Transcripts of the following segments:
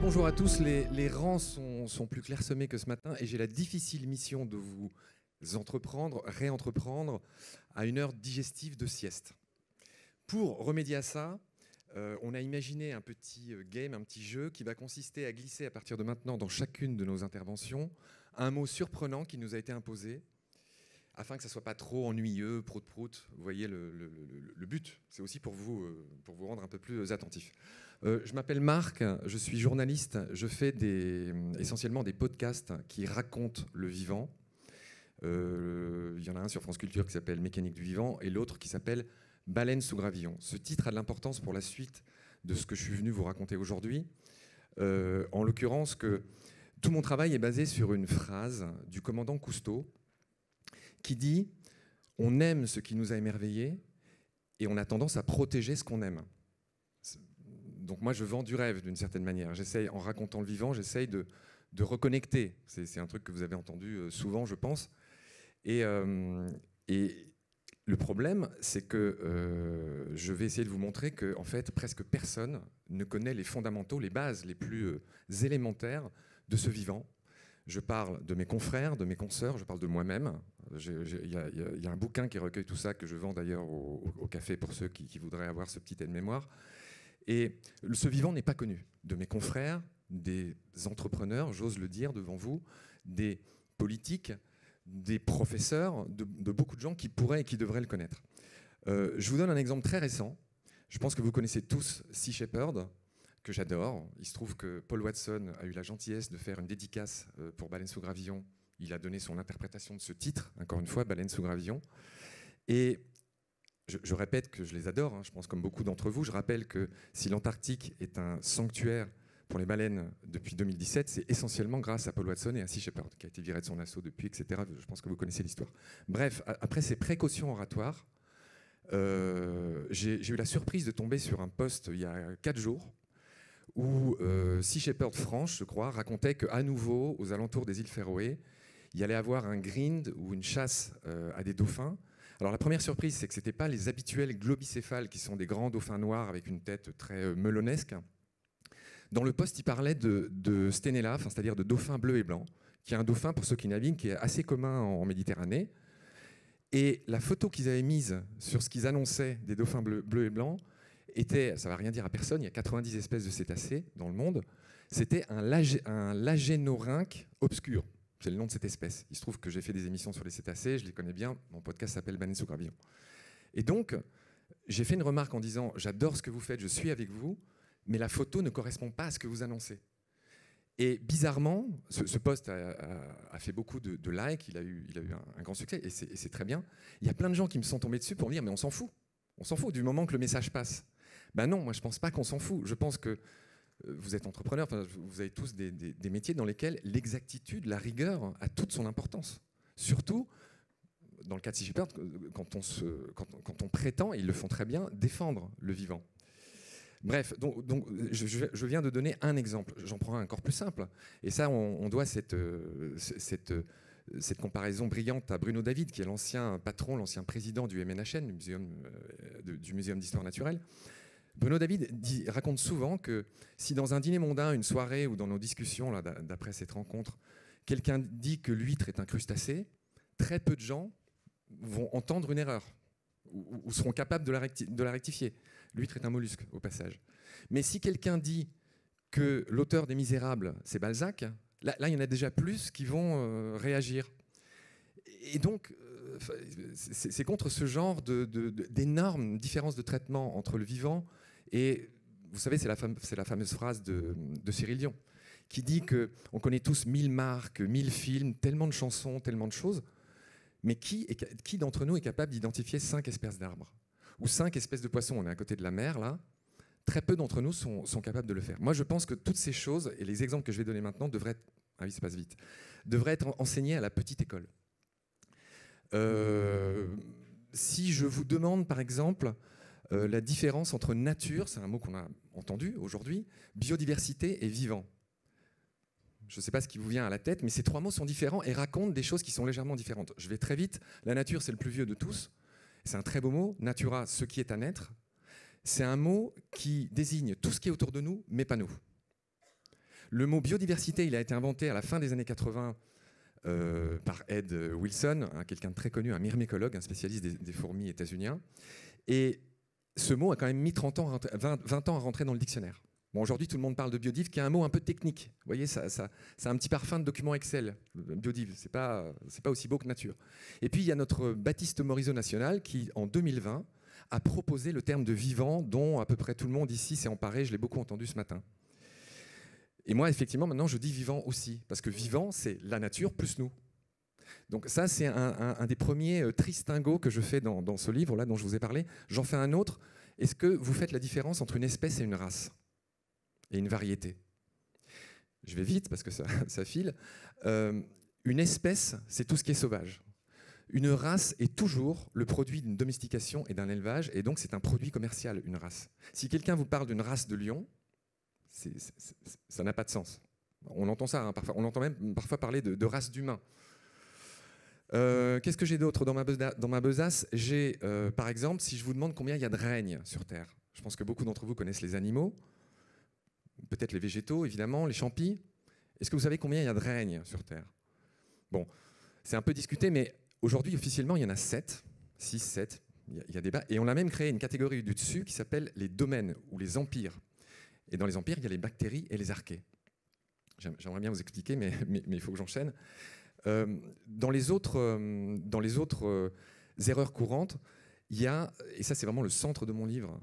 Bonjour à tous, les rangs sont plus clairsemés que ce matin et j'ai la difficile mission de vous réentreprendre à une heure digestive de sieste. Pour remédier à ça, on a imaginé un petit game, un petit jeu qui va consister à glisser à partir de maintenant dans chacune de nos interventions un mot surprenant qui nous a été imposé afin que ça ne soit pas trop ennuyeux, prout-prout. Vous voyez le but, c'est aussi pour vous rendre un peu plus attentif. Je m'appelle Marc, je suis journaliste, je fais essentiellement des podcasts qui racontent le vivant. Il y en a un sur France Culture qui s'appelle Mécanique du vivant et l'autre qui s'appelle Baleine sous gravillon. Ce titre a de l'importance pour la suite de ce que je suis venu vous raconter aujourd'hui. En l'occurrence, que tout mon travail est basé sur une phrase du commandant Cousteau qui dit « On aime ce qui nous a émerveillés et on a tendance à protéger ce qu'on aime ». Donc moi, je vends du rêve d'une certaine manière. J'essaye, en racontant le vivant, j'essaye de reconnecter. C'est un truc que vous avez entendu souvent, je pense. Et le problème, c'est que je vais essayer de vous montrer que, en fait, presque personne ne connaît les fondamentaux, les bases les plus élémentaires de ce vivant. Je parle de mes confrères, de mes consoeurs, je parle de moi-même. Il y a un bouquin qui recueille tout ça que je vends d'ailleurs au café pour ceux qui voudraient avoir ce petit aide-mémoire. Et ce vivant n'est pas connu de mes confrères, des entrepreneurs, j'ose le dire devant vous, des politiques, des professeurs, de beaucoup de gens qui pourraient et qui devraient le connaître. Je vous donne un exemple très récent. Je pense que vous connaissez tous Sea Shepherd, que j'adore. Il se trouve que Paul Watson a eu la gentillesse de faire une dédicace pour Baleine sous gravillon. Il a donné son interprétation de ce titre, encore une fois, Baleine sous gravillon. Et je répète que je les adore, je pense comme beaucoup d'entre vous. Je rappelle que si l'Antarctique est un sanctuaire pour les baleines depuis 2017, c'est essentiellement grâce à Paul Watson et à Sea Shepherd, qui a été viré de son assaut depuis, etc. Je pense que vous connaissez l'histoire. Bref, après ces précautions oratoires, j'ai eu la surprise de tomber sur un post il y a 4 jours où Sea Shepherd France, je crois, racontait qu'à nouveau, aux alentours des îles Féroé, il y allait avoir un grind ou une chasse à des dauphins. Alors la première surprise, c'est que ce n'étaient pas les habituels globicéphales, qui sont des grands dauphins noirs avec une tête très melonesque. Dans le post, il parlait de Stenella, c'est-à-dire de dauphin bleu et blanc, qui est un dauphin, pour ceux qui naviguent, qui est assez commun en Méditerranée. Et la photo qu'ils avaient mise sur ce qu'ils annonçaient des dauphins bleus et blancs était, ça ne va rien dire à personne, il y a 90 espèces de cétacés dans le monde, c'était un lagénorhynque obscur. C'est le nom de cette espèce. Il se trouve que j'ai fait des émissions sur les cétacés, je les connais bien, mon podcast s'appelle Baleine sous gravillon. Et donc, j'ai fait une remarque en disant « J'adore ce que vous faites, je suis avec vous, mais la photo ne correspond pas à ce que vous annoncez. » Et bizarrement, ce post a fait beaucoup de likes, il a eu un grand succès, et c'est très bien. Il y a plein de gens qui me sont tombés dessus pour me dire « Mais on s'en fout du moment que le message passe. » Ben non, moi je ne pense pas qu'on s'en fout. Je pense que vous êtes entrepreneur, vous avez tous des métiers dans lesquels l'exactitude, la rigueur a toute son importance. Surtout, dans le cas de Sea Shepherd, quand on prétend, et ils le font très bien, défendre le vivant. Bref, donc je viens de donner un exemple. J'en prends un encore plus simple. Et ça, on doit cette comparaison brillante à Bruno David, qui est l'ancien patron, l'ancien président du MNHN, du Muséum d'Histoire Naturelle. Bruno David raconte souvent que si dans un dîner mondain, une soirée ou dans nos discussions là, d'après cette rencontre, quelqu'un dit que l'huître est un crustacé, très peu de gens vont entendre une erreur ou seront capables de la rectifier. L'huître est un mollusque, au passage. Mais si quelqu'un dit que l'auteur des Misérables, c'est Balzac, là, il y en a déjà plus qui vont réagir. Et donc, c'est contre ce genre d'énormes différences de traitement entre le vivant et, vous savez, c'est la fameuse phrase de Cyril Dion, qui dit qu'on connaît tous 1000 marques, 1000 films, tellement de chansons, tellement de choses, mais qui d'entre nous est capable d'identifier 5 espèces d'arbres ou 5 espèces de poissons? On est à côté de la mer, là. Très peu d'entre nous sont capables de le faire. Moi, je pense que toutes ces choses, et les exemples que je vais donner maintenant, devraient être, ah oui, ça passe vite, devraient être enseignés à la petite école. Si je vous demande, par exemple, la différence entre nature, c'est un mot qu'on a entendu aujourd'hui, biodiversité et vivant. Je ne sais pas ce qui vous vient à la tête, mais ces 3 mots sont différents et racontent des choses qui sont légèrement différentes. Je vais très vite. La nature, c'est le plus vieux de tous. C'est un très beau mot. Natura, ce qui est à naître. C'est un mot qui désigne tout ce qui est autour de nous, mais pas nous. Le mot biodiversité, il a été inventé à la fin des années 80 par Ed Wilson, quelqu'un de très connu, un myrmécologue, un spécialiste des fourmis états-uniens. Et ce mot a quand même mis 20 ans à rentrer dans le dictionnaire. Bon, aujourd'hui, tout le monde parle de biodiv, qui est un mot un peu technique. Vous voyez, ça a un petit parfum de document Excel. Biodiv, c'est pas aussi beau que nature. Et puis, il y a notre Baptiste Morisot National qui, en 2020, a proposé le terme de vivant, dont à peu près tout le monde ici s'est emparé. Je l'ai beaucoup entendu ce matin. Et moi, effectivement, maintenant, je dis vivant aussi, parce que vivant, c'est la nature plus nous. Donc ça, c'est un des premiers tristingos que je fais dans ce livre-là dont je vous ai parlé. J'en fais un autre. Est-ce que vous faites la différence entre une espèce et une race et une variété? Je vais vite, parce que ça file. Une espèce, c'est tout ce qui est sauvage. Une race est toujours le produit d'une domestication et d'un élevage, et donc c'est un produit commercial, une race. Si quelqu'un vous parle d'une race de lion, ça n'a pas de sens. On entend ça, hein, parfois. On entend même parfois parler de race d'humains. Qu'est-ce que j'ai d'autre dans ma besace? J'ai, par exemple, si je vous demande combien il y a de règnes sur Terre. Je pense que beaucoup d'entre vous connaissent les animaux, peut-être les végétaux, évidemment, les champis. Est-ce que vous savez combien il y a de règnes sur Terre? Bon, c'est un peu discuté, mais aujourd'hui, officiellement, il y en a 7, 6, 7. Il y a débat. Et on a même créé une catégorie du dessus qui s'appelle les domaines ou les empires. Et dans les empires, il y a les bactéries et les archées. J'aimerais bien vous expliquer, mais il faut que j'enchaîne. Dans les autres erreurs courantes, il y a, et ça c'est vraiment le centre de mon livre,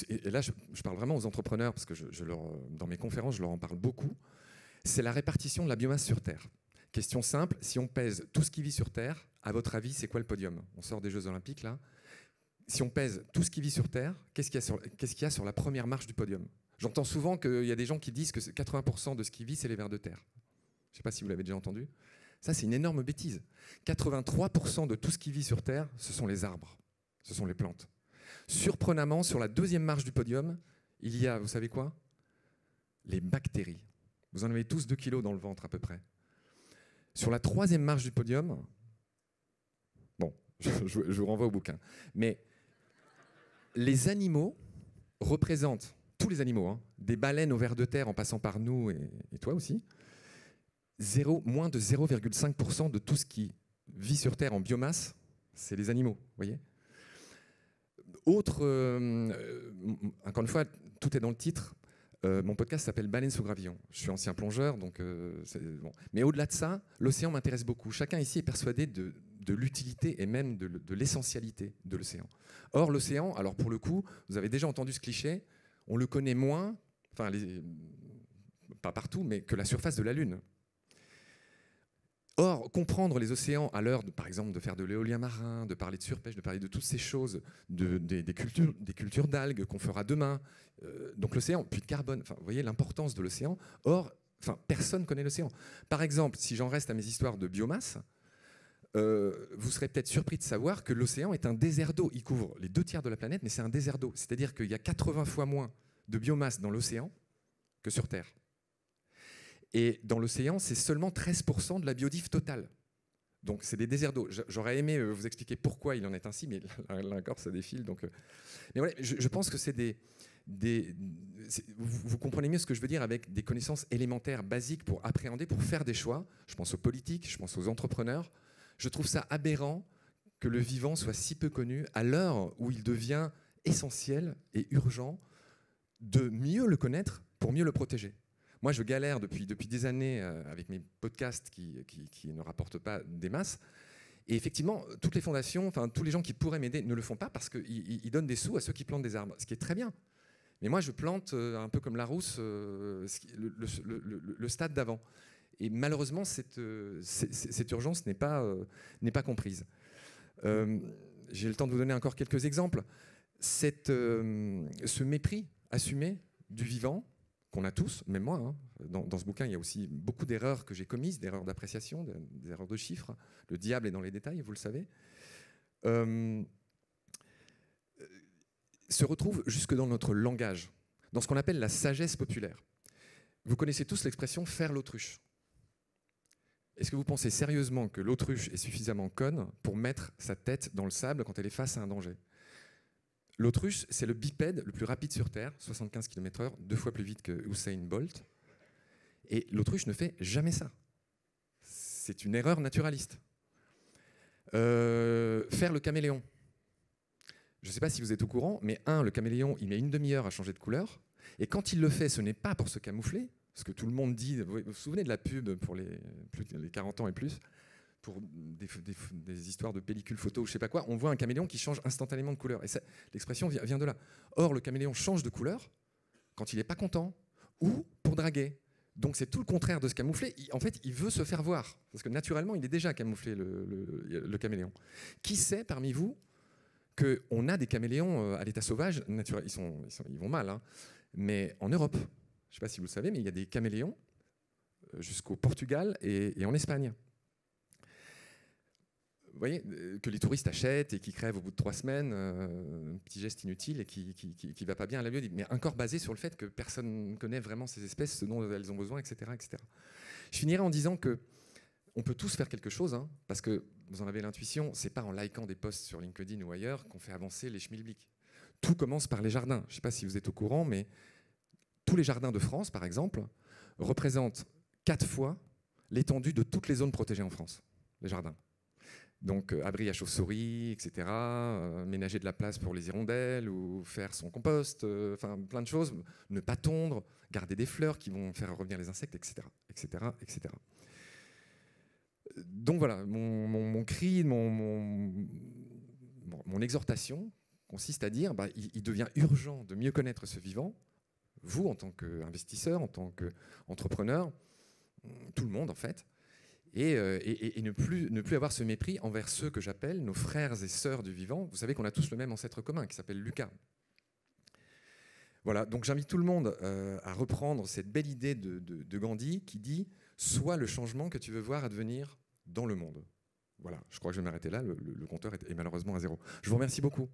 et là je parle vraiment aux entrepreneurs, parce que dans mes conférences je leur en parle beaucoup, c'est la répartition de la biomasse sur Terre. Question simple, si on pèse tout ce qui vit sur Terre, à votre avis c'est quoi le podium? On sort des Jeux Olympiques là. Si on pèse tout ce qui vit sur Terre, qu'est-ce qu'il y a sur la première marche du podium? J'entends souvent qu'il y a des gens qui disent que 80% de ce qui vit, c'est les vers de terre. Je ne sais pas si vous l'avez déjà entendu. Ça, c'est une énorme bêtise. 83% de tout ce qui vit sur Terre, ce sont les arbres, ce sont les plantes. Surprenamment, sur la deuxième marche du podium, il y a, vous savez quoi? Les bactéries. Vous en avez tous 2 kilos dans le ventre à peu près. Sur la troisième marche du podium, bon, je vous renvoie au bouquin, mais les animaux représentent, tous les animaux, hein, des baleines aux vers de terre en passant par nous et toi aussi, moins de 0,5% de tout ce qui vit sur Terre en biomasse, c'est les animaux, vous voyez. Encore une fois, tout est dans le titre. Mon podcast s'appelle Baleine sous gravillon. Je suis ancien plongeur, donc bon. Mais au-delà de ça, l'océan m'intéresse beaucoup. Chacun ici est persuadé de l'utilité et même de l'essentialité de l'océan. Or, l'océan, alors pour le coup, vous avez déjà entendu ce cliché, on le connaît moins, enfin, pas partout, mais que la surface de la Lune. Or, comprendre les océans à l'heure, par exemple, de faire de l'éolien marin, de parler de surpêche, de parler de toutes ces choses, des cultures d'algues qu'on fera demain, donc l'océan, puis de carbone, enfin, vous voyez l'importance de l'océan. Or, personne ne connaît l'océan. Par exemple, si j'en reste à mes histoires de biomasse, vous serez peut-être surpris de savoir que l'océan est un désert d'eau. Il couvre les 2 tiers de la planète, mais c'est un désert d'eau. C'est-à-dire qu'il y a 80 fois moins de biomasse dans l'océan que sur Terre. Et dans l'océan, c'est seulement 13% de la biodive totale. Donc c'est des déserts d'eau. J'aurais aimé vous expliquer pourquoi il en est ainsi, mais là encore, ça défile. Donc, mais voilà, je pense que c'est vous comprenez mieux ce que je veux dire avec des connaissances élémentaires, basiques pour appréhender, pour faire des choix. Je pense aux politiques, je pense aux entrepreneurs. Je trouve ça aberrant que le vivant soit si peu connu à l'heure où il devient essentiel et urgent de mieux le connaître pour mieux le protéger. Moi, je galère depuis des années avec mes podcasts qui ne rapportent pas des masses. Et effectivement, toutes les fondations, enfin tous les gens qui pourraient m'aider ne le font pas parce qu'ils donnent des sous à ceux qui plantent des arbres, ce qui est très bien. Mais moi, je plante un peu comme Larousse le stade d'avant. Et malheureusement, cette urgence n'est pas comprise. J'ai le temps de vous donner encore quelques exemples. Ce mépris assumé du vivant, qu'on a tous, même moi, hein. Dans ce bouquin, il y a aussi beaucoup d'erreurs que j'ai commises, d'erreurs d'appréciation, des erreurs de chiffres. Le diable est dans les détails, vous le savez. Se retrouve jusque dans notre langage, dans ce qu'on appelle la sagesse populaire. Vous connaissez tous l'expression « faire l'autruche ». Est-ce que vous pensez sérieusement que l'autruche est suffisamment conne pour mettre sa tête dans le sable quand elle est face à un danger? L'autruche, c'est le bipède le plus rapide sur Terre, 75 km/h, 2 fois plus vite que Usain Bolt. Et l'autruche ne fait jamais ça. C'est une erreur naturaliste. Faire le caméléon. Je ne sais pas si vous êtes au courant, mais le caméléon, il met une demi-heure à changer de couleur. Et quand il le fait, ce n'est pas pour se camoufler, parce que tout le monde dit, vous vous souvenez de la pub pour les 40 ans et plus, pour des histoires de pellicules photo ou je ne sais pas quoi, on voit un caméléon qui change instantanément de couleur. Et l'expression vient de là. Or, le caméléon change de couleur quand il n'est pas content ou pour draguer. Donc c'est tout le contraire de se camoufler. En fait, il veut se faire voir, parce que naturellement, il est déjà camouflé, le caméléon. Qui sait parmi vous qu'on a des caméléons à l'état sauvage naturel, ils vont mal, hein, mais en Europe, je ne sais pas si vous le savez, mais il y a des caméléons jusqu'au Portugal et en Espagne. Vous voyez, que les touristes achètent et qui crèvent au bout de 3 semaines, un petit geste inutile et qui ne va pas bien à la biodiversité, mais encore basé sur le fait que personne ne connaît vraiment ces espèces, ce dont elles ont besoin, etc., etc. Je finirai en disant que on peut tous faire quelque chose, hein, parce que vous en avez l'intuition, c'est pas en likant des posts sur LinkedIn ou ailleurs qu'on fait avancer les schmilblick. Tout commence par les jardins. Je ne sais pas si vous êtes au courant, mais tous les jardins de France, par exemple, représentent 4 fois l'étendue de toutes les zones protégées en France, les jardins. Donc, abri à chauves-souris, etc., ménager de la place pour les hirondelles ou faire son compost, enfin plein de choses, ne pas tondre, garder des fleurs qui vont faire revenir les insectes, etc., etc., etc. Donc voilà, mon cri, mon exhortation consiste à dire il devient urgent de mieux connaître ce vivant, vous en tant qu'investisseur, en tant qu'entrepreneur, tout le monde en fait, et ne plus avoir ce mépris envers ceux que j'appelle nos frères et sœurs du vivant. Vous savez qu'on a tous le même ancêtre commun qui s'appelle Lucas. Voilà, donc j'invite tout le monde à reprendre cette belle idée de Gandhi qui dit « Sois le changement que tu veux voir advenir dans le monde ». Voilà, je crois que je vais m'arrêter là, le compteur est malheureusement à 0. Je vous remercie beaucoup.